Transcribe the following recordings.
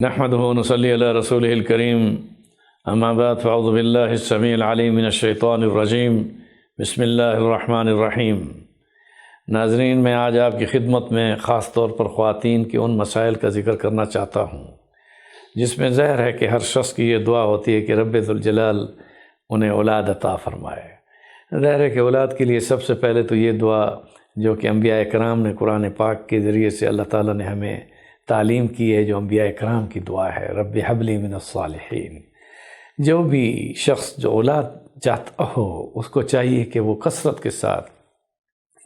نحمده ونصلي على رسوله الكريم اما بعد فاعوذ بالله السميع العليم من الشیطان الرجیم بسم اللہ الرحمن الرحیم۔ ناظرین، میں آج آپ کی خدمت میں خاص طور پر خواتین کے ان مسائل کا ذکر کرنا چاہتا ہوں جس میں ظاہر ہے کہ ہر شخص کی یہ دعا ہوتی ہے کہ رب ذوالجلال انہیں اولاد عطا فرمائے۔ ظاہر ہے کہ اولاد کے لیے سب سے پہلے تو یہ دعا جو کہ انبیاء کرام نے قرآن پاک کے ذریعے سے اللہ تعالیٰ نے ہمیں تعلیم کی ہے، جو انبیاء کرام کی دعا ہے، رب حب لی من الصالحین۔ جو بھی شخص جو اولاد چاہتا ہو اس کو چاہیے کہ وہ کثرت کے ساتھ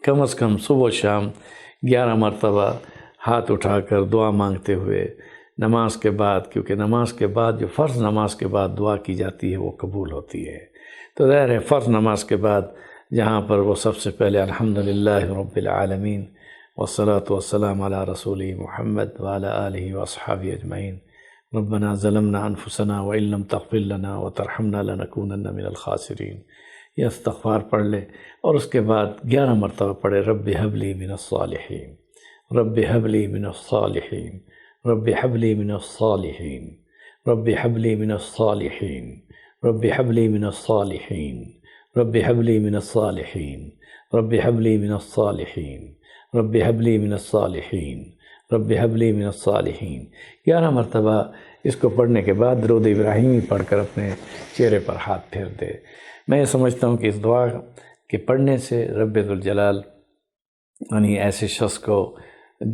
کم از کم صبح و شام 11 مرتبہ ہاتھ اٹھا کر دعا مانگتے ہوئے نماز کے بعد، کیونکہ نماز کے بعد جو فرض نماز کے بعد دعا کی جاتی ہے وہ قبول ہوتی ہے، تو ظاہر ہے فرض نماز کے بعد جہاں پر وہ سب سے پہلے الحمدللہ رب العالمین والصلاة والسلام علی رسول محمد وعلی آلہ واصحابہ اجمعین ربنا ظلمنا انفسنا وان لم تغفر لنا وترحمنا لنکونن من الخاسرین، یہ استغفار پڑھ لے اور اس کے بعد 11 مرتبہ پڑھے رب حب لی من الصالحین، رب حب لی من الصالحین، رب حب لی من الصالحین، رب حب لی من الصالحین، رب حب لی من الصالحین، رب حب لی من الصالحین، رب حب لی من الصالحین، رب حب لی من الصالحین، رب حب لی من الصالحین۔ 11 مرتبہ اس کو پڑھنے کے بعد درود ابراہیمی پڑھ کر اپنے چہرے پر ہاتھ پھیر دے۔ میں یہ سمجھتا ہوں کہ اس دعا کے پڑھنے سے رب ذوالجلال یعنی ایسے شخص کو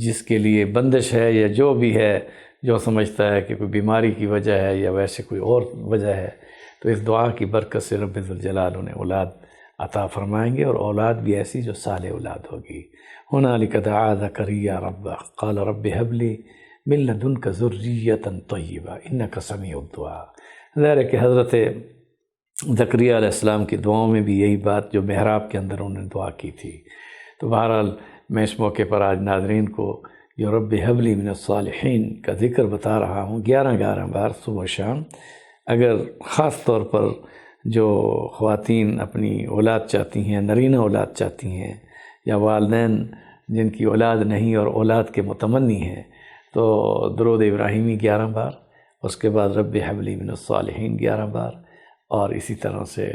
جس کے لیے بندش ہے یا جو بھی ہے، جو سمجھتا ہے کہ کوئی بیماری کی وجہ ہے یا ویسے کوئی اور وجہ ہے، تو اس دعا کی برکت سے رب ذوالجلال انہیں اولاد عطا فرمائیں گے، اور اولاد بھی ایسی جو صالح اولاد ہوگی۔ ہنالک دعا زکریا ربہ قال رب حب لی من لدنک ذریۃ طیبہ انک سمیع الدعاء۔ ظاہر ہے کہ حضرت زکریا علیہ السلام کی دعاؤں میں بھی یہی بات جو محراب کے اندر انہوں نے دعا کی تھی۔ تو بہرحال میں اس موقع پر آج ناظرین کو جو رب حب لی من الصالحین کا ذکر بتا رہا ہوں 11 بار صبح و شام۔ اگر خاص طور پر جو خواتین اپنی اولاد چاہتی ہیں، نرینہ اولاد چاہتی ہیں، یا والدین جن کی اولاد نہیں اور اولاد کے متمنی ہیں، تو درود ابراہیمی 11 بار، اس کے بعد رب حب لی من الصالحین 11 بار، اور اسی طرح سے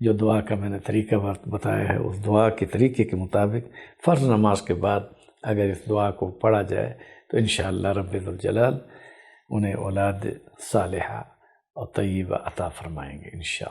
جو دعا کا میں نے طریقہ بتایا ہے اس دعا کے طریقے کے مطابق فرض نماز کے بعد اگر اس دعا کو پڑھا جائے تو انشاءاللہ رب ذوالجلال انہیں اولاد صالحہ اور طیبہ عطا فرمائیں گے انشاءاللہ۔